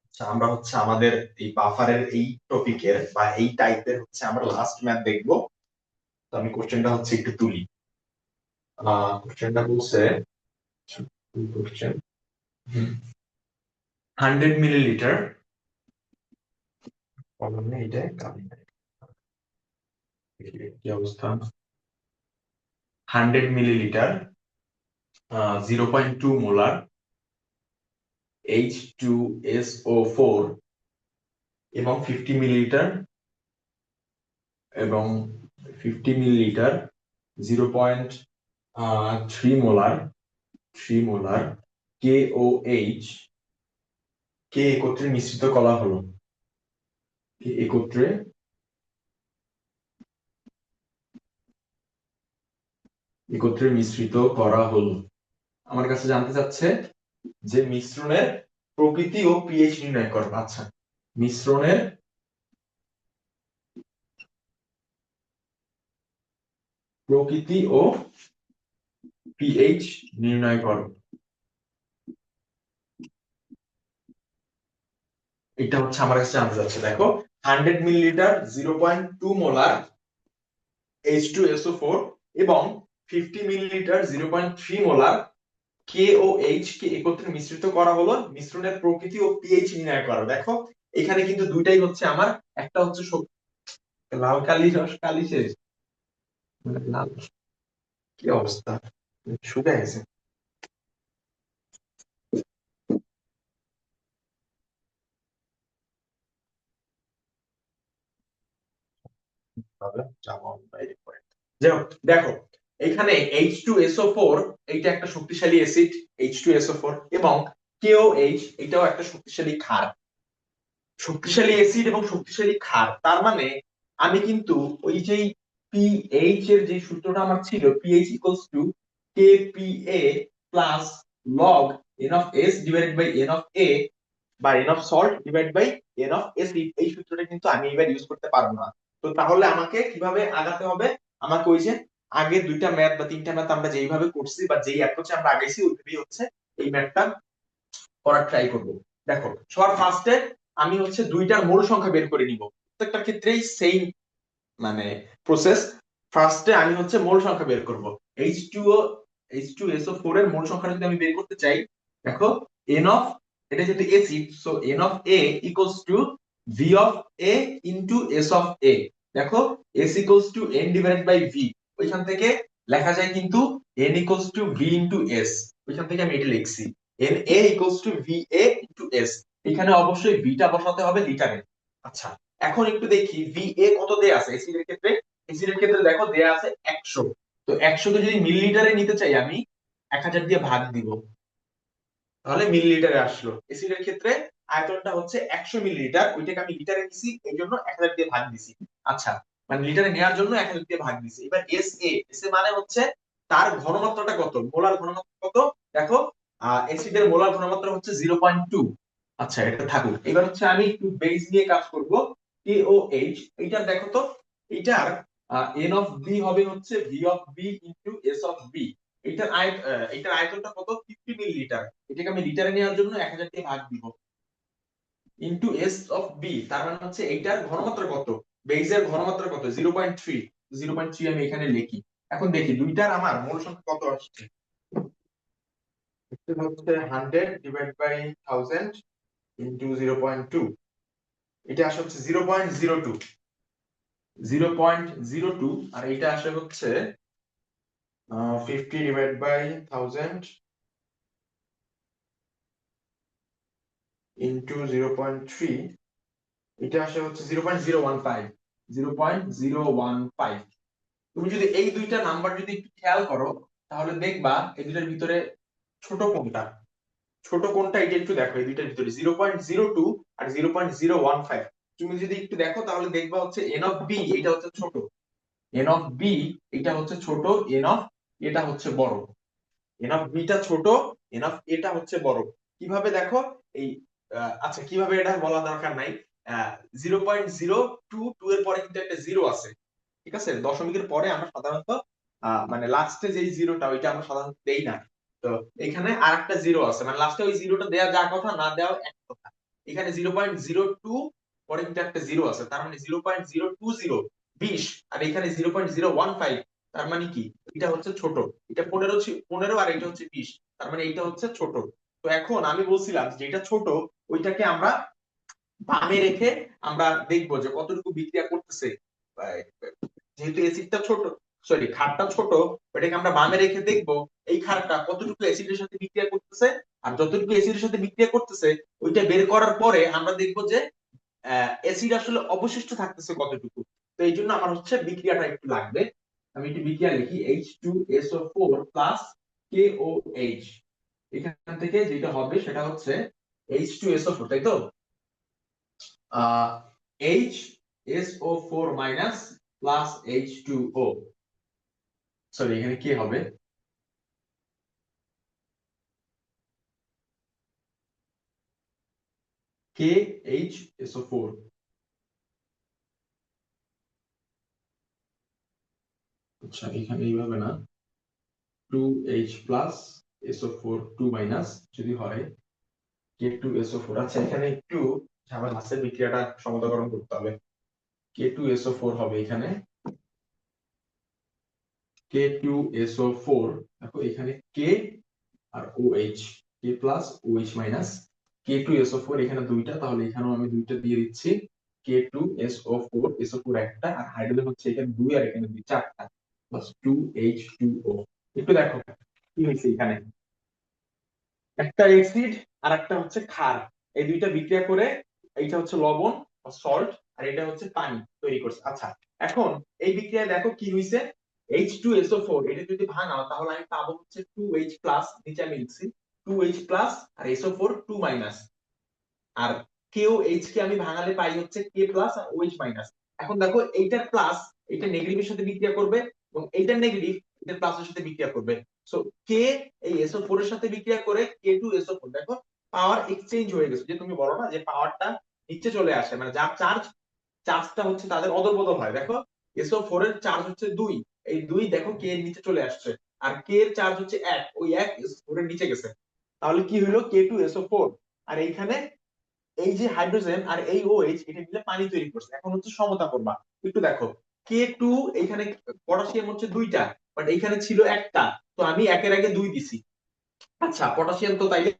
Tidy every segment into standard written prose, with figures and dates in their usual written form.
আচ্ছা, আমরা হচ্ছে আমাদের এই বাফারের এই টপিকের বা এই টাইপের হচ্ছে আমরা লাস্ট ম্যাথ দেখবো। তো আমি কোশ্চেনটা হচ্ছে একটু তুলি। কোশ্চেনটা বলছে, কোশ্চেন 100 মিলিলিটার, কলমে এটা কালি নাই, দেখি কি অবস্থা। 100 মিলিলিটার, 0.2 মোলার H2SO4 এবং 50 মিলিলিটার, এবং 50 মিলিলিটার 0.3 মোলার KOH কে একত্রে মিশ্রিত করা হলো। কে একত্রে একত্রে মিশ্রিত করা হলো। আমার কাছে জানতে চাচ্ছে যে মিশ্রণের প্রকৃতি ও পিএইচ নির্ণয় করো। আচ্ছা, মিশ্রণের প্রকৃতি ও পিএইচ নির্ণয় করো, এটা হচ্ছে আমার কাছে জানতে চাচ্ছে। দেখো, 100 মিলিলিটার 0.2 মোলার H2SO4 এবং 50 মিলিলিটার 0.3 মোলার KOH কে একত্রে মিশ্রিত করা হলো। মিশ্রণের প্রকৃতি ও পিএইচ নির্ণয় করো। দেখো, এখানে কিন্তু দুইটাই হচ্ছে আমার, একটা হচ্ছে লাল কালি, রস কালি শেষ, মানে লাল, কি অবস্থা, শুকায় গেছে। যাই হোক, দেখো এখানে H2SO4 এইটা একটা শক্তিশালী অ্যাসিড, H2SO4, এবং KOH এটাও একটা শক্তিশালী ক্ষার। শক্তিশালী অ্যাসিড এবং শক্তিশালী ক্ষার, তার মানে আমি কিন্তু ওই যে পিএইচ এর যে সূত্রটা আমার ছিল, pH equals to KPa plus log N of S divided by N of A বা N of salt divide by N of acid, এই সূত্রটা কিন্তু আমি এবার ইউজ করতে পারবো না। তো তাহলে আমাকে কিভাবে আগাতে হবে? আমাকে ওই যে আগে দুইটা ম্যাথ বা তিনটা ম্যাথ আমরা যেইভাবে করছি বা যেই অ্যাপ্রোচে আমরা আগাইছি, ওইভাবেই হচ্ছে এই ম্যাথটা করার ট্রাই করব। দেখো, সবার ফার্স্টে আমি হচ্ছে দুইটার মূল সংখ্যা বের করে নিব। প্রত্যেকটা ক্ষেত্রেই সেম মানে প্রসেস। ফার্স্টে আমি হচ্ছে মূল সংখ্যা বের করব। H2O H2SO4 এর মূল সংখ্যাটা যদি আমি বের করতে চাই, দেখো n অফ, এটা যেটা acid, so n of A equals to V of A into S of A। দেখো, S equals to n divided by V, ওইখান থেকে লেখা যায় কিন্তু n equals to V into S, ওইখান থেকে আমি এটা লিখছি n A equals to V A into S। এখানে অবশ্যই V টা বসাতে হবে লিটারে। আচ্ছা, এখন একটু দেখি VA কত দেয়া আছে এসিডের ক্ষেত্রে। এসিডের ক্ষেত্রে দেখো দেয়া আছে 100। তো 100 কে যদি মিলিলিটারে নিতে চাই আমি 1000 দিয়ে ভাগ দিব, তাহলে মিলিলিটারে আসলো। এসিডের ক্ষেত্রে আয়তনটা হচ্ছে 100 মিলিলিটার, ওইটাকে আমি লিটারে নিছি, এই জন্য 1000 দিয়ে ভাগ দিছি। আচ্ছা, মানে লিটারে নেওয়ার জন্য 1000 দিয়ে ভাগ দিছি। এবার এস এ মানে হচ্ছে তার ঘনমাত্রাটা কত, মোলার ঘনমাত্রা কত। দেখো, এসিডের মোলার ঘনমাত্রা হচ্ছে 0.2। আচ্ছা, এটা থাকুক। এবার হচ্ছে আমি একটু বেস নিয়ে কাজ করব। KOH, এইটা দেখো তো, এইটার এন অফ বি হবে হচ্ছে V of B into S of B. এটার আয়তনটা কত, 50 মিলিলিটার। এটাকে আমি লিটারে নেওয়ার জন্য 1000 দিয়ে ভাগ দিব, ইনটু এস অফ বি, তার মানে হচ্ছে এইটার ঘনমাত্রা কত, বেইজের ঘনমাত্রা কত, 0.3। 0.3 আমি এখানে লিখি। এখন দেখি দুইটার আমার মোল সংখ্যা কত আসছে। এটা হচ্ছে 100 ডিভাইড বাই 1000 ইনটু 0.2, এটা আসে হচ্ছে 0.02। 0.02, আর এটা আসে হচ্ছে 50 ডিভাইড বাই 1000 ইনটু 0.3, এটা আসে হচ্ছে 0.015। 0.015। তুমি যদি এই দুইটা নাম্বার যদি একটু খেয়াল করো, তাহলে দেখবা এই দুইটার ভিতরে ছোট কোনটা, ছোট কোনটা, এটা একটু দেখো। এই দুইটার ভিতরে 0.02 আর 0.015, তুমি যদি একটু দেখো তাহলে দেখবা হচ্ছে এন অফ বি এটা হচ্ছে ছোট, এন অফ বি এটা হচ্ছে ছোট, এন অফ এটা হচ্ছে বড়। এন অফ বিটা ছোট, এন অফ এটা হচ্ছে বড়। কিভাবে দেখো এই, আচ্ছা কিভাবে এটা বলা দরকার নাই। 0.022 এর পরে কিন্তু একটা জিরো আছে, ঠিক আছে? দশমিকের পরে আমরা সাধারণত মানে লাস্টে যেই জিরোটা, ওইটা আমরা সাধারণত দেই না। তো এখানে আর একটা জিরো আছে, মানে লাস্টে ওই জিরোটা দেওয়া যা কথা না দেওয়া এক কথা। এখানে 0.02 পরে কিন্তু একটা জিরো আছে, তার মানে 0.020 20, আর এখানে 0.015, তার মানে কি এটা হচ্ছে ছোট। এটা 15 আর এটা হচ্ছে 20, তার মানে এটা হচ্ছে ছোট। তো এখন আমি বলছিলাম যে এটা ছোট, ওইটাকে আমরা বামে রেখে আমরা দেখবো যে কতটুকু বিক্রিয়া করতেছে। যেহেতু এসিডটা ছোট, সরি ক্ষারটা ছোট, ওটাকে আমরা বামে রেখে দেখবো এই ক্ষারটা কতটুকু অ্যাসিডের সাথে বিক্রিয়া করতেছে। আর যতটুকু অ্যাসিডের সাথে বিক্রিয়া করতেছে ওইটা বের করার পরে আমরা দেখবো যে অ্যাসিড আসলে অবশিষ্ট থাকতেছে কতটুকু। তো এই জন্য আমার হচ্ছে বিক্রিয়াটা একটু লাগবে। আমি একটু বিক্রিয়া লিখি, H2SO4 প্লাস KOH। এখান থেকে যেটা হবে সেটা হচ্ছে H2SO4, তাই তো? HSO4 minus plus H2O, sorry এখানে কি হবে, KHSO4। আচ্ছা এখানে এইভাবে না, 2H প্লাস SO4 2 মাইনাস যদি হয় K2SO4। আচ্ছা এখানে একটু ঝামেলা আছে, বিক্রিয়াটা সমতাকরণ করতে হবে। K2SO4 হবে এখানে, K2SO4, দেখো এখানে K আর OH, K plus OH minus K2SO4, এখানে দুইটা, তাহলে এখানেও আমি দুইটা দিয়ে দিচ্ছি। K2SO4, SO4 একটা, আর হাইড্রোজেন হচ্ছে এখানে দুই আর এখানে দুই, চারটা, প্লাস 2H2O। একটু দেখো কি হয়েছে এখানে, একটা অ্যাসিড আর একটা হচ্ছে ক্ষার, এই দুইটা বিক্রিয়া করে এইটা হচ্ছে লবণ বা সল্ট, আর এটা হচ্ছে পানি তৈরি করছে। আচ্ছা এখন এই বিক্রিয়ায় দেখো কি হয়েছে, H2SO4 এটা যদি ভাঙাও তাহলে আমি পাবো হচ্ছে 2H প্লাস, নিচে আমি লিখছি 2H প্লাস আর SO4 2 মাইনাস, আর KOH কে আমি ভাঙালে পাই হচ্ছে K প্লাস আর OH মাইনাস। এখন দেখো এইটার প্লাস এটা নেগেটিভের সাথে বিক্রিয়া করবে, এবং এইটার নেগেটিভ এটার প্লাসের সাথে বিক্রিয়া করবে। সো K এই SO4 এর সাথে বিক্রিয়া করে K2SO4, দেখো পাওয়ার এক্সচেঞ্জ হয়ে গেছে। যে তুমি বলো না যে পাওয়ারটা নিচে চলে আসে, মানে যার চার্জ, চার্জটা হচ্ছে তাদের অদল-বদল হয়। দেখো SO4 এর চার্জ হচ্ছে 2, এই 2 দেখো K এর নিচে চলে আসছে, আর K এর চার্জ হচ্ছে 1, ওই 1 SO4 এর নিচে গেছে। তাহলে কি হলো, K2SO4। আর এইখানে এই যে হাইড্রোজেন আর এই OH এটা মিলে পানি তৈরি করছে। এখন হচ্ছে সমতা করবা, একটু দেখো K2, এখানে পটাশিয়াম হচ্ছে দুইটা, বাট এখানে ছিল একটা, তো আমি একের আগে দুই দিছি। আচ্ছা পটাশিয়াম তো তাইলে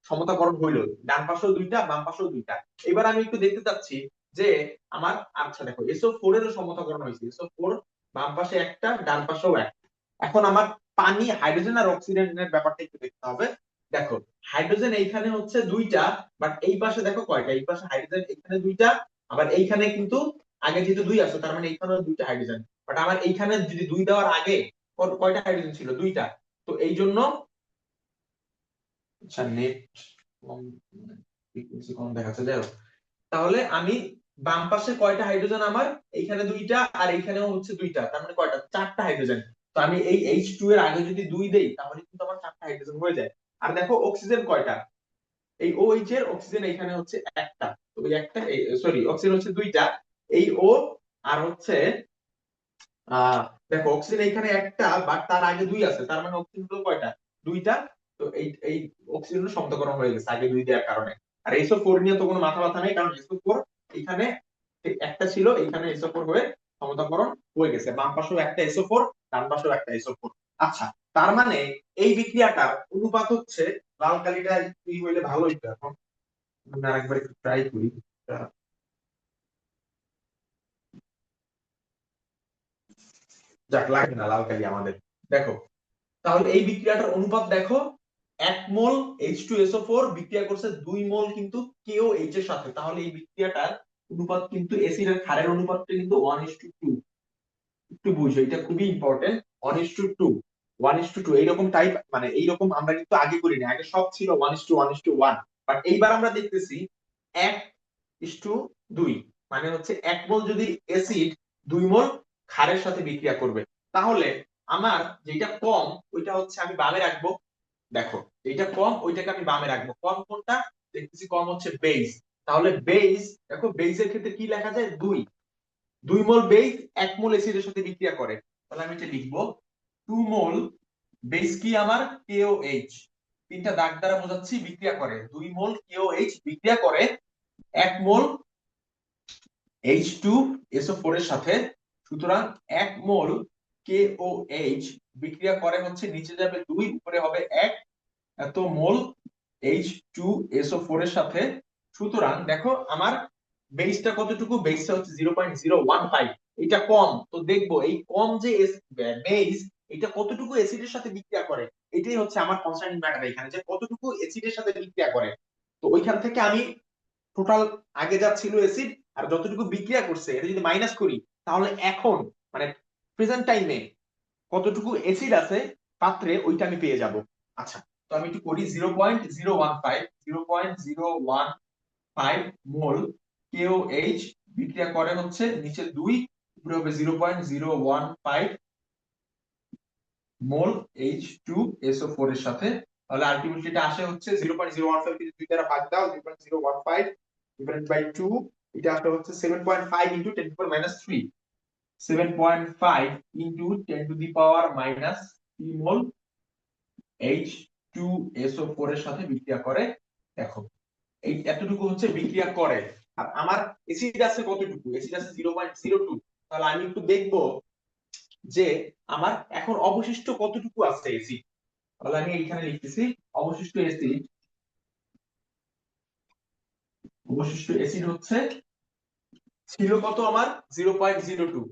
সমতাকরণ হইলো, ডান পাশেও দুইটা বাম পাশেও দুইটা। এবার আমি একটু দেখতে চাচ্ছি যে আমার, আচ্ছা দেখো SO4 এর সমতাকরণ হয়েছে, SO4 বাম পাশে একটা ডান পাশেও একটা। এখন আমার পানি, হাইড্রোজেন আর অক্সিজেনের ব্যাপারটা একটু দেখতে হবে। দেখো হাইড্রোজেন এইখানে হচ্ছে দুইটা, বাট এই পাশে দেখো কয়টা, এই পাশে হাইড্রোজেন এখানে দুইটা, আবার এইখানে কিন্তু আগে যেহেতু দুই আছে তার মানে এইখানেও দুইটা হাইড্রোজেন, বাট আমার এইখানে যদি দুই দেওয়ার আগে কয়টা হাইড্রোজেন ছিল, দুইটা। তো এই জন্য, আচ্ছা নেট ফ্রিকোয়েন্সি কম দেখাচ্ছে, যাই হোক, তাহলে আমি বাম পাশে কয়টা হাইড্রোজেন, আমার এইখানে দুইটা আর এইখানেও হচ্ছে দুইটা, তার মানে কয়টা, চারটা হাইড্রোজেন। তো আমি এই H2 এর আগে যদি দুই দেই তাহলে কিন্তু আমার চারটা হাইড্রোজেন হয়ে যায়। আর দেখো অক্সিজেন কয়টা, এই OH এর অক্সিজেন এখানে হচ্ছে একটা, তো ওই একটা, সরি অক্সিজেন হচ্ছে দুইটা, এই O আর হচ্ছে আহ দেখো অক্সিজেন এখানে একটা, বাট তার আগে দুই আছে, তার মানে অক্সিজেন হলো কয়টা, দুইটা। তো এই অক্সিজেনের শব্দকরণ হয়ে গেছে আগে দুই দেওয়ার কারণে। আর SO4 নিয়ে তো কোনো মাথা ব্যথা নেই, কারণ SO4 এখানে একটা ছিল, এখানে SO4 হয়ে সমতাকরণ হয়ে গেছে, বাম পাশেও একটা SO4, ডান পাশেও একটা SO4। আচ্ছা তার মানে এই বিক্রিয়াটার অনুপাত হচ্ছে, লাল কালিটা কি হইলে ভালো হইতো। এখন আমি আরেকবার একটু ট্রাই করি। যাক লাগে না লাল কালি আমাদের। দেখো তাহলে এই বিক্রিয়াটার অনুপাত দেখো, 1 মোল H2SO4 বিক্রিয়া করছে 2 মোল কিন্তু KOH এর সাথে, তাহলে এই বিক্রিয়াটার অনুপাত কিন্তু অ্যাসিড আর ক্ষারের অনুপাতটা কিন্তু 1:2। একটু বুঝো এটা খুবই ইম্পর্টেন্ট, 1:2, 1:2 এইরকম টাইপ, মানে এইরকম আমরা কিন্তু আগে করিনি, আগে সব ছিল 1:1:1, বাট এইবার আমরা দেখতেছি 1:2, মানে হচ্ছে 1 মোল যদি অ্যাসিড 2 মোল ক্ষারের সাথে বিক্রিয়া করবে, তাহলে আমার যেটা কম ওইটা হচ্ছে আমি বামে রাখবো। দেখো এইটা কম ওইটাকে আমি বামে রাখবো, কম কোনটা দেখতেছি, কম হচ্ছে বেস। তাহলে বেস, দেখো বেসের ক্ষেত্রে কি লেখা যায়, 2 মোল বেস 1 মোল অ্যাসিডের সাথে বিক্রিয়া করে, তাহলে আমি এটা লিখবো 2 মোল বেস কি আমার KOH, তিনটা দাগ দ্বারা বোঝাচ্ছি বিক্রিয়া করে, 2 মোল KOH বিক্রিয়া করে 1 মোল H2SO4 এর সাথে। সুতরাং 1 মোল KOH বিক্রিয়া করে হচ্ছে, নিচে যাবে 2, উপরে হবে 1, এত মোল H2SO4 এর সাথে। সুতরাং দেখো আমার বেসটা কতটুকু, বেসটা হচ্ছে 0.015, এটা কম। তো দেখবো এই কম যে বেস, এটা কতটুকু অ্যাসিডের সাথে বিক্রিয়া করে, এটাই হচ্ছে আমার কনসার্নিং ম্যাটার এখানে, যে কতটুকু অ্যাসিডের সাথে বিক্রিয়া করে। তো ওইখান থেকে আমি টোটাল আগে যা ছিল অ্যাসিড আর যতটুকু বিক্রিয়া করছে এটা যদি মাইনাস করি, তাহলে এখন মানে প্রেজেন্ট টাইমে কতটুকু অ্যাসিড আছে পাত্রে ওইটা আমি পেয়ে যাব। আচ্ছা, তো আমি একটু করি, 0.015 মোল KOH বিক্রিয়া করে হচ্ছে নিচে 2, উপরে হবে 0.015 মোল H2SO4 এর সাথে। তাহলে আলটিমেটলি এটা আসে হচ্ছে 0.015 কে 2 দ্বারা ভাগ দাও, 0.015 ডিভাইডেড বাই 2, এটা আসলে হচ্ছে 7.5 into 10 to power minus 3, 7.5 into 10 to the power minus 3 mole H2SO4 এর সাথে বিক্রিয়া করে। দেখো এই এতটুকু হচ্ছে বিক্রিয়া করে। আর আমার অ্যাসিড আছে কতটুকু, অ্যাসিড আছে 0.02। তাহলে আমি একটু দেখবো যে আমার এখন অবশিষ্ট কতটুকু আছে অ্যাসিড। তাহলে আমি এইখানে লিখতেছি অবশিষ্ট অ্যাসিড, অবশিষ্ট অ্যাসিড হচ্ছে ছিল কত আমার 0.02,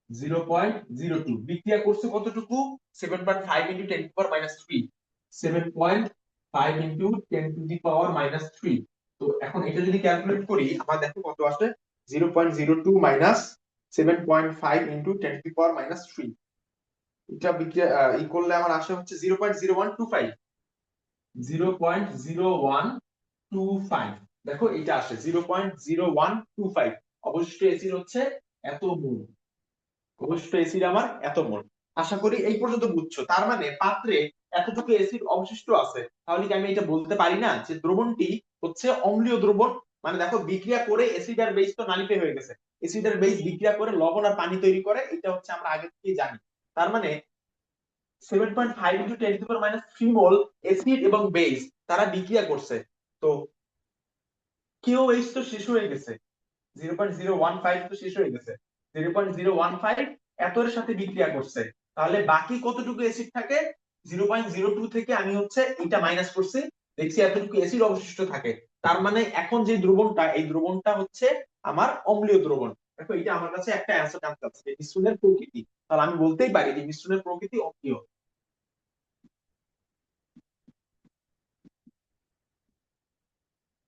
0.02 বিক্রিয়া করছে কতটুকু, 7.5 into 10 to power minus 3, 7.5 into 10 to the power minus 3। তো এখন এটা যদি ক্যালকুলেট করি আমার দেখো কত আসে, 0.02 minus 7.5 into 10 to the power minus 3, এটা বিক্রিয়া ই করলে আমার আসে হচ্ছে 0.0125, 0.0125। দেখো এটা আসে 0.0125। অবশিষ্ট অ্যাসিড হচ্ছে এত মোল, অবশিষ্ট অ্যাসিড আমার এত মোল। আশা করি এই পর্যন্ত বুঝছো। তার মানে পাত্রে এতটুকু অ্যাসিড অবশিষ্ট আছে, তাহলে কি আমি এটা বলতে পারি না যে দ্রবণটি হচ্ছে অম্লীয় দ্রবণ। মানে দেখো বিক্রিয়া করে অ্যাসিড আর বেস তো নালিফে হয়ে গেছে, অ্যাসিড আর বেস বিক্রিয়া করে লবণ আর পানি তৈরি করে, এটা হচ্ছে আমরা আগে থেকেই জানি। তার মানে 7.5 into 10 to the power minus 3 mole acid এবং বেস তারা বিক্রিয়া করছে। তো KOH তো শেষ হয়ে গেছে, 0.015 তো শেষ হয়ে গেছে, 0.015 এতর সাথে বিক্রিয়া করছে। তাহলে বাকি কতটুকু অ্যাসিড থাকে, 0.02 থেকে আমি হচ্ছে এটা মাইনাস করছি, দেখছি এতটুকু অ্যাসিড অবশিষ্ট থাকে। তার মানে এখন যে দ্রবণটা, এই দ্রবণটা হচ্ছে আমার অম্লীয় দ্রবণ। দেখো এটা আমার কাছে একটা অ্যান্সার জানতে চাচ্ছে যে মিশ্রণের প্রকৃতি, তাহলে আমি বলতেই পারি যে মিশ্রণের প্রকৃতি অম্লীয়।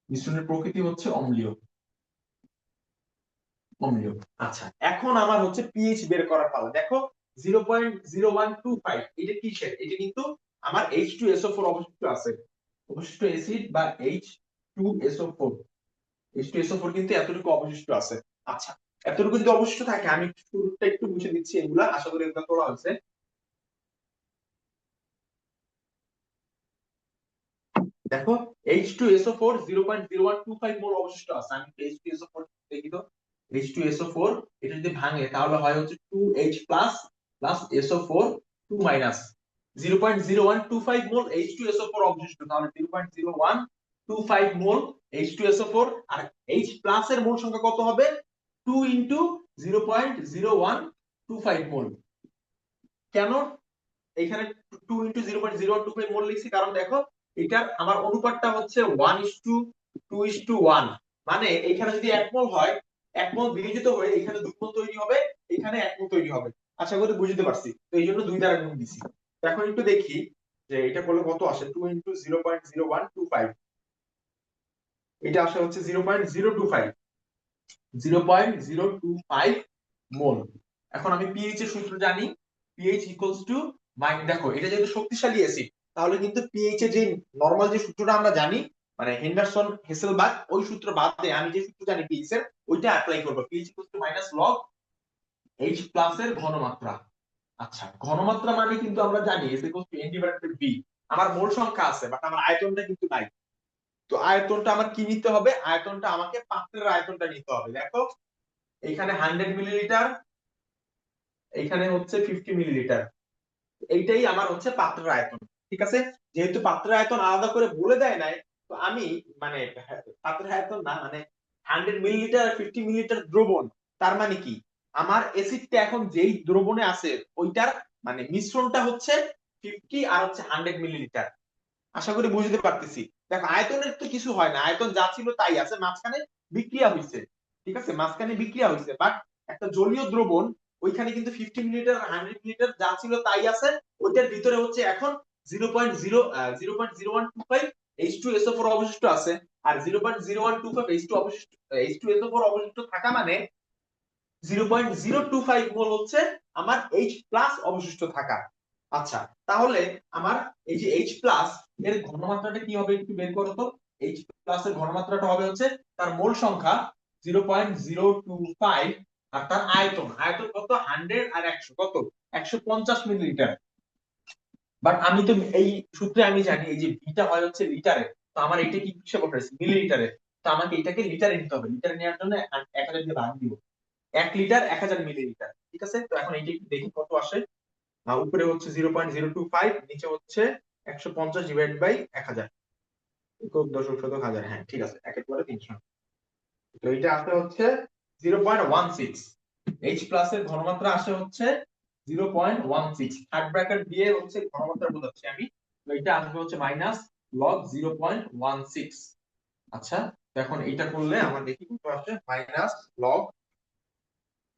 মিশ্রণের প্রকৃতি হচ্ছে অম্লীয়, অম্লীয়। আচ্ছা, এখন আমার হচ্ছে পিএইচ বের করার পালা। দেখো 0.0125 এটা কিসের, এটা কিন্তু আমার H2SO4 অবশিষ্ট আছে, অবশিষ্ট অ্যাসিড বা H2SO4, H2SO4 কিন্তু এতটুকু অবশিষ্ট আছে। আচ্ছা, এতটুকু যদি অবশিষ্ট থাকে আমি শুরুটা একটু মুছে দিচ্ছি, এগুলা আশা করি এগুলা তোলা হয়েছে। দেখো H2SO4 0.0125 মোল অবশিষ্ট আছে। আমি H2SO4 দেখি তো, H2SO4 এটা যদি ভাঙে তাহলে হয় হচ্ছে 2H plus plus SO4 2 minus, 0.0125 মোল H2SO4 অবশিষ্ট। তাহলে 0.0125 মোল H2SO4, আর H প্লাস এর মোল সংখ্যা কত হবে, 2 ইনটু 0.0125 মোল। কেন এখানে 2 ইনটু 0.025 মোল লিখছি, কারণ দেখো এটার আমার অনুপাতটা হচ্ছে 1:2:1। মানে এখানে যদি 1 মোল হয়, 1 মোল বিয়োজিত হয়ে এখানে 2 মোল তৈরি হবে, এখানে 1 মোল তৈরি হবে। আশা করি বুঝতে পারছি, তো এই জন্য 2 দ্বারা গুণ দিছি। তো এখন একটু দেখি যে এটা করলে কত আসে, 2 ইনটু 0.0125, এটা আসে হচ্ছে 0.025, 0.025 মোল। এখন আমি পিএইচ এর সূত্র জানি, পিএইচ ইকুয়ালস টু দেখো এটা যেহেতু শক্তিশালী অ্যাসিড, তাহলে কিন্তু পিএইচ এর যে নরমাল যে সূত্রটা আমরা জানি, মানে হেন্ডারসন হেসেলবাগ ওই সূত্র বাদ দিয়ে আমি যে সূত্র জানি পিএইচ এর, ওইটা অ্যাপ্লাই করব। PH equals to minus log H plus এর ঘনমাত্রা। আচ্ছা, ঘনমাত্রা মানে কিন্তু আমরা জানি S equals to N divided by B. আমার মোল সংখ্যা আছে বাট আমার আয়তনটা কিন্তু নাই। তো আয়তনটা আমার কি নিতে হবে, আয়তনটা আমাকে পাত্রের আয়তনটা নিতে হবে। দেখো এখানে 100 মিলিলিটার, এখানে হচ্ছে 50 মিলিলিটার। এইটাই আমার হচ্ছে পাত্রের আয়তন। ঠিক আছে, যেহেতু পাত্রের আয়তন আলাদা করে বলে দেয় নাই, তো আমি মানে পাত্রের আয়তন না মানে 100 মিলিলিটার 50 মিলিলিটার দ্রবণ, তার মানে কি আমার অ্যাসিডটা এখন যেই দ্রবণে আছে ওইটার মানে মিশ্রণটা হচ্ছে 50 আর হচ্ছে 100 মিলিলিটার। আশা করি বুঝতে পারতেছি। দেখো আয়তনের তো কিছু হয় না, আয়তন যা ছিল তাই আছে, মাঝখানে বিক্রিয়া হয়েছে। ঠিক আছে, মাঝখানে বিক্রিয়া হয়েছে, বাট একটা জলীয় দ্রবণ ওইখানে কিন্তু 50 মিলিলিটার 100 মিলিলিটার যা ছিল তাই আছে। ওইটার ভিতরে হচ্ছে এখন 0.0125 H2SO4 অবশিষ্ট আছে। আর 0.0125 H2SO4 অবশিষ্ট থাকা মানে 0.025 মোল হচ্ছে আমার H প্লাস অবশিষ্ট থাকা। আচ্ছা, তাহলে আমার এই যে H প্লাস এর ঘনমাত্রাটা কি হবে একটু বের করো তো। H প্লাস এর ঘনমাত্রাটা হবে হচ্ছে তার মোল সংখ্যা 0.025, আর তার আয়তন আয়তন কত 100 আর 100 কত 150 মিলিলিটার। বাট আমি তো এই সূত্রে আমি জানি এই যে ভিটা হয় হচ্ছে লিটারে, তো আমার এটা কি কিসে বসাইছি মিলিলিটারে, তো আমাকে এটাকে লিটারে নিতে হবে। লিটারে নেওয়ার জন্য 1000 দিয়ে ভাগ দিব। 1 লিটার 1000 মিলিলিটার। ঠিক আছে, তো এখন এইটা একটু দেখি কত আসে। উপরে হচ্ছে 0.025, নিচে হচ্ছে 150 ডিভাইড বাই 1000, একক দশক শতক হাজার। হ্যাঁ ঠিক আছে, একের পরে 300। তো এটা আসে হচ্ছে 0.16। এইচ প্লাস এর ঘনমাত্রা আসে হচ্ছে 0.16, থার্ড ব্র্যাকেট দিয়ে হচ্ছে ঘনমাত্রা বোঝাচ্ছি আমি। তো এটা আসবে হচ্ছে মাইনাস লগ 0.16। আচ্ছা, তো এখন এটা করলে আমার দেখি কত আসে, মাইনাস লগ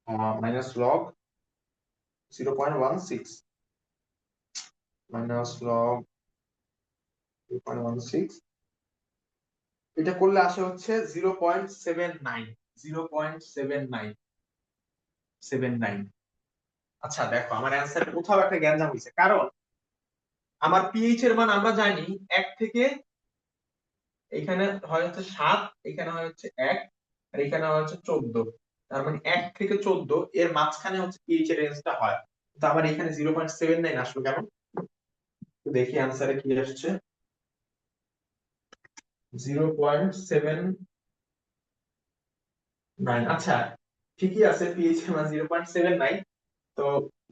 0.16 মাইনাস লগ 0.16, এটা করলে আসে হচ্ছে 0.79, 0.7979। আচ্ছা দেখো আমার অ্যান্সারে কোথাও একটা গ্যাঞ্জাম হয়েছে, কারণ আমার পিএইচ এর মান আমরা জানি 1 থেকে, এখানে হয় হচ্ছে 7, এখানে হয় হচ্ছে 1, আর এখানে হয় হচ্ছে 14। তার মানে 1 থেকে 14 এর মাঝখানে হচ্ছে পিএইচ এর রেঞ্জটা হয়। তো আমার এখানে 0.79 আসলো কেন, তো দেখি অ্যান্সারে কি আসছে। 0.79, আচ্ছা ঠিকই আছে, পিএইচ এর মান 0.79। তো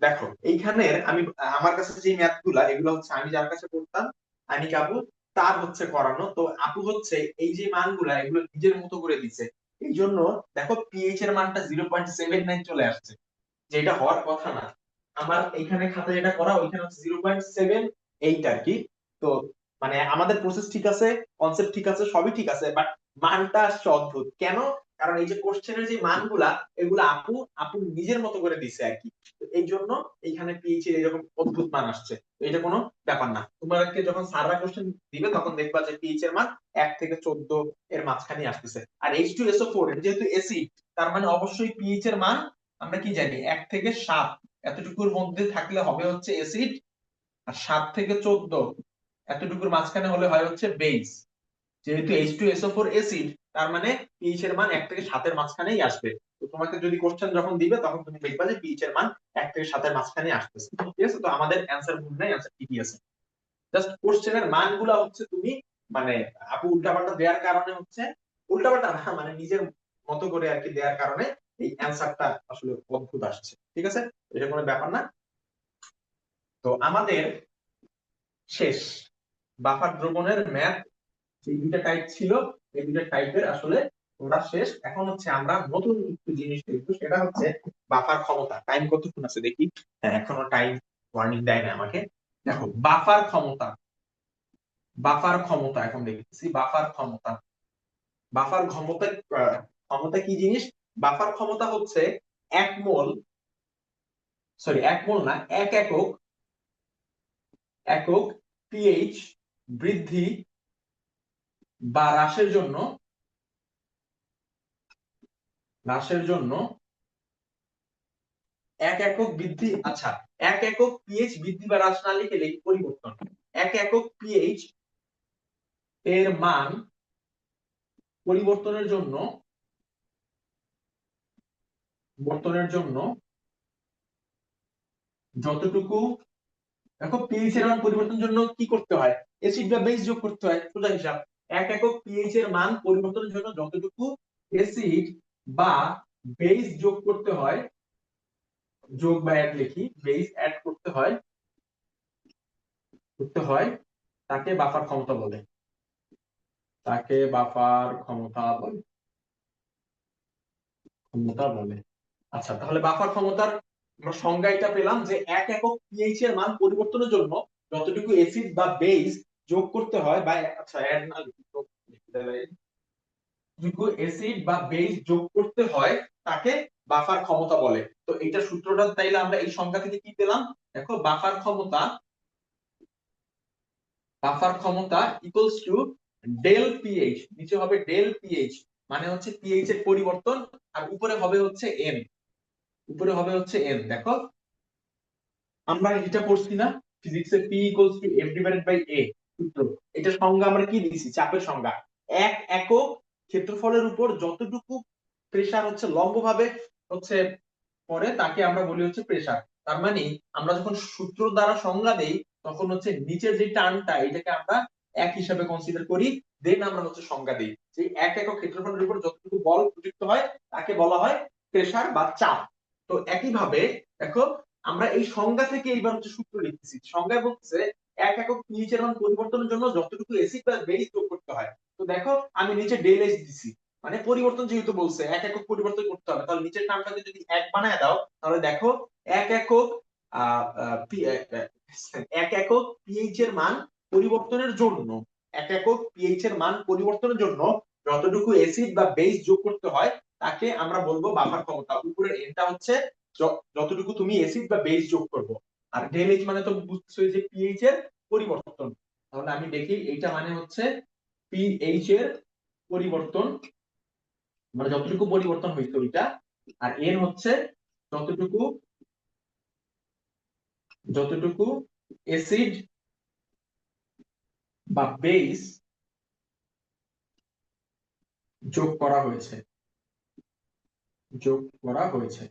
দেখো এইখানে আমি আমার কাছে যে ম্যাথ গুলা এগুলো হচ্ছে আমি যার কাছে করতাম, আমি আপু, তার হচ্ছে করানো। তো আপু হচ্ছে এই যে মানগুলা এগুলো নিজের মতো করে দিছে, এই জন্য দেখো পিএইচ এর মানটা 0.79 চলে আসছে, যেটা হওয়ার কথা না। আমার এইখানে খাতা যেটা করা ওইখানে হচ্ছে 0.78 আর কি। তো মানে আমাদের প্রসেস ঠিক আছে, কনসেপ্ট ঠিক আছে, সবই ঠিক আছে, বাট মানটা আসছে অদ্ভুত কেন, কারণ এই যে কোশ্চেনের যে মানগুলা এগুলো আপু আপু নিজের মতো করে দিছে আর কি। তো এই জন্য এইখানে পিএইচ এর এরকম অদ্ভুত মান আসছে। তো এটা কোনো ব্যাপার না, তোমাকে যখন স্যাররা কোশ্চেন দিবে তখন দেখবা যে পিএইচ এর মান 1 থেকে 14 এর মাঝখানে আসতেছে। আর H2SO4 যেহেতু অ্যাসিড, তার মানে অবশ্যই পিএইচ এর মান আমরা কি জানি 1 থেকে 7 এতটুকুর মধ্যে থাকলে হবে হচ্ছে অ্যাসিড, আর 7 থেকে 14 এতটুকুর মাঝখানে হলে হয় হচ্ছে বেস। যেহেতু H2SO4 অ্যাসিড, তার মানে পিএইচ এর মান 1 থেকে 7 এর মাঝখানেই আসবে। তো তোমাকে যদি কোশ্চেন যখন দিবে তখন তুমি দেখবা যে পিএইচ এর মান 1 থেকে 7 এর মাঝখানে আসতেছে। ঠিক আছে, তো আমাদের অ্যান্সার ভুল নাই, অ্যান্সার ঠিকই আছে। জাস্ট কোশ্চেনের মানগুলা হচ্ছে তুমি মানে আপু উল্টাপাল্টা দেওয়ার কারণে হচ্ছে, উল্টাপাল্টা না মানে নিজের মতো করে আর কি দেওয়ার কারণে এই অ্যান্সারটা আসলে অদ্ভুত আসছে। ঠিক আছে, এটা কোনো ব্যাপার না। তো আমাদের শেষ বাফার দ্রবণের ম্যাথ, এই দুইটা টাইপ ছিল, এই দুইটা টাইপের আসলে ওরা শেষ। এখন হচ্ছে আমরা নতুন একটু জিনিস দেখবো, সেটা হচ্ছে বাফার ক্ষমতা। টাইম কতক্ষণ আছে দেখি, হ্যাঁ এখনো টাইম ওয়ার্নিং দেয় না আমাকে। দেখো বাফার ক্ষমতা, বাফার ক্ষমতা এখন দেখতেছি বাফার ক্ষমতা। বাফার ক্ষমতা ক্ষমতা কি জিনিস, বাফার ক্ষমতা হচ্ছে 1 মোল, সরি 1 মোল না, 1 একক, একক পিএইচ বৃদ্ধি বা হ্রাসের জন্য, হ্রাসের জন্য 1 একক বৃদ্ধি, আচ্ছা 1 একক পিএইচ বৃদ্ধি বা হ্রাস না লিখে লিখি পরিবর্তন। 1 একক পিএইচ এর মান পরিবর্তনের জন্য, বর্তনের জন্য যতটুকু, দেখো পিএইচ এর মান পরিবর্তনের জন্য কি করতে হয়, অ্যাসিড বা বেস যোগ করতে হয়, সোজা হিসাব। 1 একক পিএইচ এর মান পরিবর্তনের জন্য যতটুকু অ্যাসিড বা বেস যোগ করতে হয়, যোগ বা অ্যাড লিখি, বেস অ্যাড করতে হয়, করতে হয় তাকে বাফার ক্ষমতা বলে, তাকে বাফার ক্ষমতা বলে। আচ্ছা, তাহলে বাফার ক্ষমতার আমরা সংজ্ঞা এটা পেলাম যে এক একক পিএইচ এর মান পরিবর্তনের জন্য যতটুকু অ্যাসিড বা বেস যোগ করতে হয়, বা আচ্ছা অ্যাড না যতটুকু অ্যাসিড বা বেস যোগ করতে হয় তাকে বাফার ক্ষমতা বলে। তো এটা সূত্রটা তাইলে আমরা এই সংজ্ঞা থেকে কি পেলাম? দেখো, বাফার ক্ষমতা ইকুয়ালস টু ডেল পিএইচ, নিচে হবে ডেল পিএইচ, মানে হচ্ছে পিএইচ এর পরিবর্তন, আর উপরে হবে হচ্ছে এন, দেখো আমরা এটা পড়ছি না ফিজিক্সে, P equals to F divided by A সূত্র। এটা সংজ্ঞা আমরা কি দিয়েছি, চাপের সংজ্ঞা। এক একক ক্ষেত্রফলের উপর যতটুকু প্রেসার হচ্ছে লম্বভাবে হচ্ছে পড়ে তাকে আমরা বলি হচ্ছে প্রেসার। তার মানে আমরা যখন সূত্র দ্বারা সংজ্ঞা দেই তখন হচ্ছে নিচের যে টার্মটা এটাকে আমরা এক হিসাবে কনসিডার করি, দেন আমরা হচ্ছে সংজ্ঞা দিই যে এক একক ক্ষেত্রফলের উপর যতটুকু বল প্রযুক্ত হয় তাকে বলা হয় প্রেসার বা চাপ। তো একইভাবে দেখো, আমরা এই সংজ্ঞা থেকে এইবার হচ্ছে সূত্র লিখতেছি। সংজ্ঞায় বলতেছে এক একক পিএইচ এর মান পরিবর্তনের জন্য যতটুকু অ্যাসিড বা বেস যোগ করতে হয়। তো দেখো, আমি নিচে ডেল এইচ দিছি, মানে পরিবর্তন যেহেতু বলছে এক একক পরিবর্তন করতে হবে, তাহলে নিচের নামটাকে যদি এক বানায় দাও তাহলে দেখো এক একক আহ, আহ, পি- আহ, আহ, এক একক পিএইচ এর মান পরিবর্তনের জন্য, এক একক পিএইচ এর মান পরিবর্তনের জন্য যতটুকু অ্যাসিড বা বেস যোগ করতে হয় তাকে আমরা বলবো বাফার ক্ষমতা। উপরের এনটা হচ্ছে যতটুকু তুমি অ্যাসিড বা বেস যোগ করবো, আর ডেল এইচ মানে তো বুঝছোই যে পিএইচ এর পরিবর্তন। তাহলে আমি দেখি এইটা মানে হচ্ছে পিএইচ এর পরিবর্তন, মানে যতটুকু পরিবর্তন হয়েছে ওইটা, আর এন হচ্ছে যতটুকু যতটুকু অ্যাসিড বা বেস যোগ করা হয়েছে, যোগ করা হয়েছে।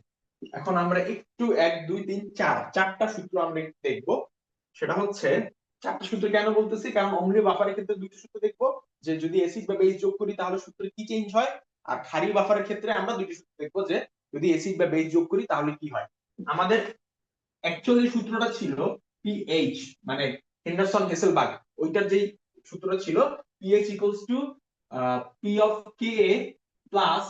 এখন আমরা একটু এক দুই তিন চার চারটা সূত্র আমরা একটু দেখবো। সেটা হচ্ছে, চারটা সূত্র কেন বলতেছি, কারণ অম্লীয় বাফারের ক্ষেত্রে দুইটা সূত্র দেখবো, যে যদি অ্যাসিড বা বেস যোগ করি তাহলে সূত্রে কি চেঞ্জ হয়, আর ক্ষারীয় বাফারের ক্ষেত্রে আমরা দুইটা সূত্র দেখবো যে যদি অ্যাসিড বা বেস যোগ করি তাহলে কি হয়। আমাদের অ্যাকচুয়ালি সূত্রটা ছিল পিএইচ, মানে হেন্ডারসন হেসেলবার্গ, ওইটার যেই সূত্রটা ছিল pH equals to P of K plus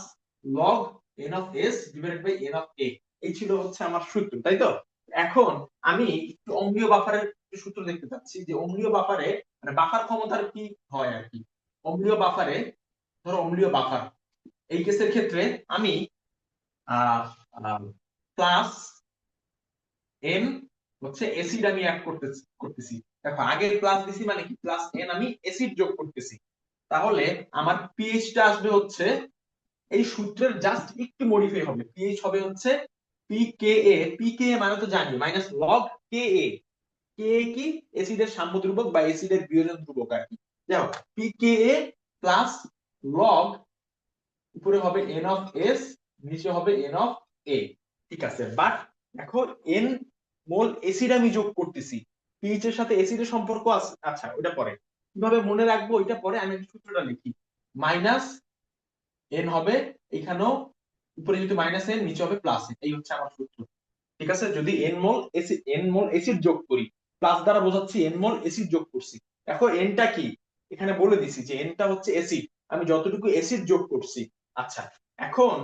log N of S divided by N of A. এই ছিল হচ্ছে আমার সূত্র, তাই তো? এখন আমি একটু অম্লীয় বাফারের সূত্র দেখতে চাচ্ছি, যে অম্লীয় বাফারে মানে বাফার ক্ষমতার কি হয় আর কি। অম্লীয় বাফারে, ধরো অম্লীয় বাফার, এই কেসের ক্ষেত্রে আমি প্লাস এন হচ্ছে অ্যাসিড আমি অ্যাড করতেছি। দেখো আগে প্লাস দিছি মানে কি, প্লাস এন আমি অ্যাসিড যোগ করতেছি। তাহলে আমার পিএইচ টা আসবে হচ্ছে, এই সূত্রের জাস্ট একটু মডিফাই হবে, পিএইচ হবে হচ্ছে পিকেএ। পিকেএ মানে তো জানি মাইনাস লগ কেএ। কে কি, অ্যাসিডের সাম্য ধ্রুবক বা অ্যাসিডের বিয়োজন ধ্রুবক আর কি। দেখো পিকেএ প্লাস লগ, উপরে হবে এন অফ এস, নিচে হবে এন অফ এ। ঠিক আছে, বাট দেখো এন মোল অ্যাসিড আমি যোগ করতেছি, পিএইচ এর সাথে অ্যাসিডের সম্পর্ক আছে। আচ্ছা ওটা পরে কিভাবে মনে রাখবো ওইটা পরে, আমি সূত্রটা লিখি। মাইনাস এন হবে এখানেও, উপরে যদি মাইনাস এন নিচে হবে প্লাস এন, এই হচ্ছে আমার সূত্র। ঠিক আছে, যদি এন মোল অ্যাসিড যোগ করি, প্লাস দ্বারা বোঝাচ্ছি এন মোল অ্যাসিড যোগ করছি। দেখো এনটা কি, এখানে বলে দিছি যে এনটা হচ্ছে অ্যাসিড, আমি যতটুকু অ্যাসিড যোগ করছি। আচ্ছা, এখন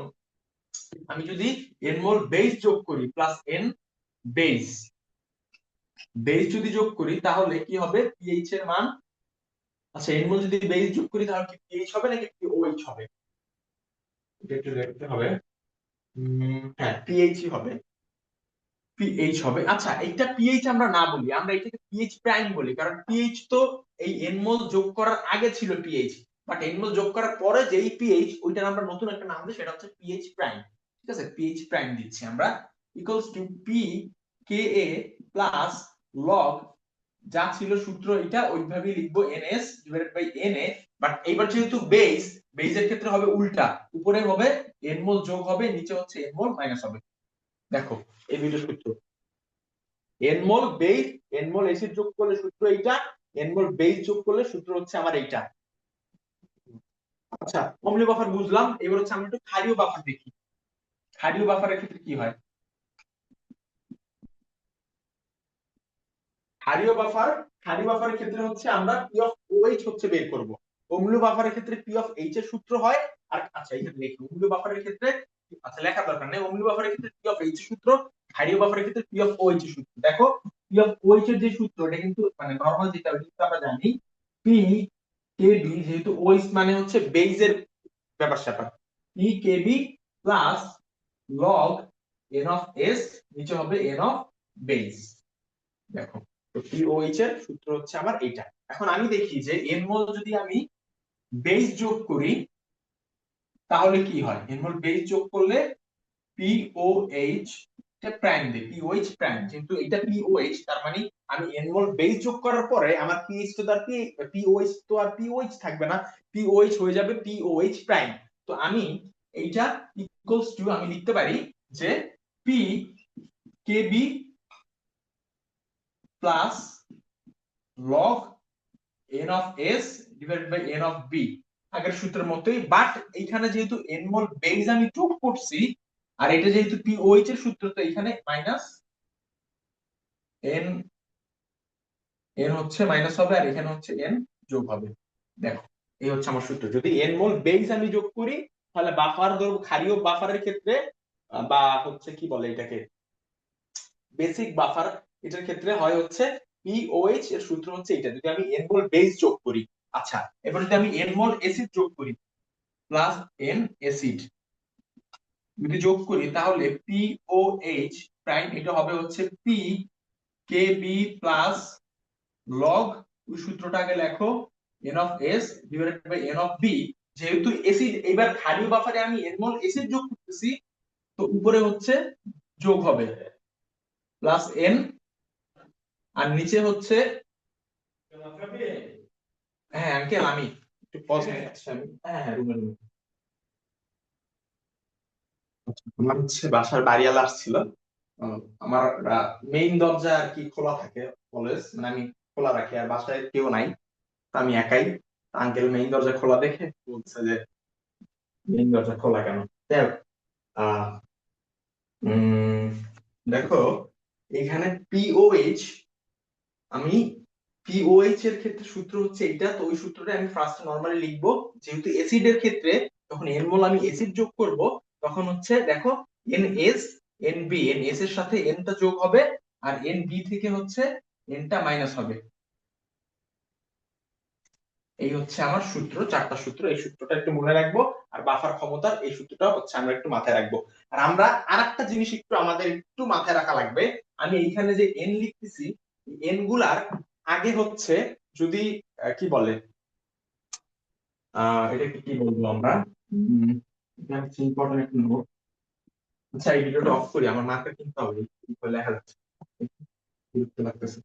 আমি যদি এন মোল বেস যোগ করি, প্লাস এন বেস, যদি যোগ করি তাহলে কি হবে পিএইচ এর মান। আচ্ছা, এন মোল যদি বেস যোগ করি তাহলে কি পিএইচ হবে নাকি পিওএইচ হবে, এটা একটু দেখতে হবে। হ্যাঁ, পিএইচ হবে, পিএইচ হবে। আচ্ছা, এইটা পিএইচ আমরা না বলি, আমরা এটাকে পিএইচ প্রাইম বলি, কারণ পিএইচ তো এই এনমোল যোগ করার আগে ছিল পিএইচ, বাট এনমোল যোগ করার পরে যেই পিএইচ ওইটার আমরা নতুন একটা নাম দিই, সেটা হচ্ছে পিএইচ প্রাইম। ঠিক আছে, পিএইচ প্রাইম দিচ্ছি আমরা, equals to P K A plus log, যা ছিল সূত্র এটা ওইভাবেই লিখবো NS divided by NA. But এইবার যেহেতু বেসের ক্ষেত্রে হবে উল্টা, উপরে হবে এনমোল যোগ হবে, নিচে হচ্ছে এনমোল মাইনাস হবে। দেখো এই দুটো সূত্র, এনমোল বেস, এনমোল অ্যাসিড যোগ করলে সূত্র এইটা, এনমোল বেস যোগ করলে সূত্র হচ্ছে আমার এইটা। আচ্ছা, অম্লীয় বাফার বুঝলাম, এবার হচ্ছে আমরা একটু ক্ষারীয় বাফার দেখি। ক্ষারীয় বাফারের ক্ষেত্রে কি হয়? ক্ষারীয় বাফার খালি বাফারের ক্ষেত্রে হচ্ছে আমরা পি অফ ওএইচ হচ্ছে বের করব। অম্লীয় বাফারের ক্ষেত্রে পি অফ এইচ এর সূত্র হয়। আর আচ্ছা এখানে লিখি অম্লীয় বাফারের ক্ষেত্রে, আচ্ছা লেখার দরকার নেই, অম্লীয় বাফারের ক্ষেত্রে পি অফ এইচ এর সূত্র, ক্ষারীয় বাফারের ক্ষেত্রে পি অফ ওএইচ এর সূত্র। দেখো পি অফ ওএইচ এর যে সূত্র এটা কিন্তু মানে নরমাল যেটা ওটা কিন্তু আমরা জানি পি কে বি, যেহেতু ওএইচ মানে হচ্ছে বেইজের ব্যাপার স্যাপার, P K B plus log N of S, নিচে হবে এন অফ বেইজ। দেখো তো পিওএইচ এর সূত্র হচ্ছে আমার এইটা। এখন আমি দেখি যে এন মোল যদি আমি বেস যোগ করি তাহলে কি হয়। এন মোল বেস যোগ করলে পিওএইচ টা প্রাইম দেয়, পিওএইচ প্রাইম, যেহেতু এটা পিওএইচ তার মানে আমি এন মোল বেস যোগ করার পরে আমার পিএইচ তো তার পিওএইচ তো আর পিওএইচ থাকবে না, পিওএইচ হয়ে যাবে পিওএইচ প্রাইম। তো আমি এইটা ইকুয়ালস টু আমি লিখতে পারি যে P K B plus log n of s divided by n of b, আগের সূত্রের মতোই, বাট এইখানে যেহেতু n মোল বেজ আমি যোগ করছি আর এটা যেহেতু POH এর সূত্র, তো এখানে মাইনাস n, n হচ্ছে মাইনাস হবে আর এখানে হচ্ছে n যোগ হবে। দেখো এই হচ্ছে আমার সূত্র। যদি n মোল বেজ আমি যোগ করি তাহলে বাফার ধরব, ক্ষারীয় বাফারের ক্ষেত্রে বা হচ্ছে কি বলে এটাকে বেসিক বাফার, এটার ক্ষেত্রে হয় হচ্ছে পিওএইচ এর সূত্র হচ্ছে এটা, যদি আমি n মোল বেস যোগ করি। আচ্ছা এবার যদি আমি n মোল অ্যাসিড যোগ করি প্লাস n অ্যাসিড যদি যোগ করি তাহলে পিওএইচ প্রাইম এটা হবে হচ্ছে P K B plus log, ওই সূত্রটা আগে লেখো, n of s divided by n of b। যেহেতু অ্যাসিড, এবার ক্ষারীয় বাফারে আমি n মোল অ্যাসিড যোগ করতেছি, তো উপরে হচ্ছে যোগ হবে প্লাস n, আর নিচে হচ্ছে, হ্যাঁ আঙ্কেল আমি একটু পজ নিচ্ছি আমি, হ্যাঁ হ্যাঁ রুমে রুমে। আমার হচ্ছে বাসার বাড়িওয়ালা আসছিল। আমার মেইন দরজা আর কি খোলা থাকে অলওয়েজ, মানে আমি খোলা রাখি আর বাসায় কেউ নাই, তো আমি একাই। আঙ্কেল মেইন দরজা খোলা দেখে বলছে যে মেইন দরজা খোলা কেন। যাই হোক, আহ, উম, দেখো এখানে পিওএইচ, আমি পিওএইচ এর ক্ষেত্রে সূত্র হচ্ছে এটা, তো ওই সূত্রটা আমি ফার্স্ট নরমালি লিখবো। যেহেতু অ্যাসিডের ক্ষেত্রে যখন এন মোল আমি অ্যাসিড যোগ করব তখন হচ্ছে দেখো N S N B, N S এর সাথে এন টা যোগ হবে আর এন বি থেকে হচ্ছে এন টা মাইনাস হবে। এই হচ্ছে আমার সূত্র, চারটা সূত্র, এই সূত্রটা একটু মনে রাখবো। আর বাফার ক্ষমতার এই সূত্রটা হচ্ছে আমরা একটু মাথায় রাখবো। আর আমরা আরেকটা জিনিস একটু আমাদের একটু মাথায় রাখা লাগবে, আমি এইখানে যে এন লিখতেছি এন গুলার আগে হচ্ছে যদি কি বলে এটাকে কি বলবো আমরা, এটা হচ্ছে ইম্পর্টেন্ট একটা নোট। আচ্ছা এই ভিডিওটা অফ করি, আমার মার্কার কিনতে হবে, কি করে লেখা যাচ্ছে, বিরক্ত লাগতেছে।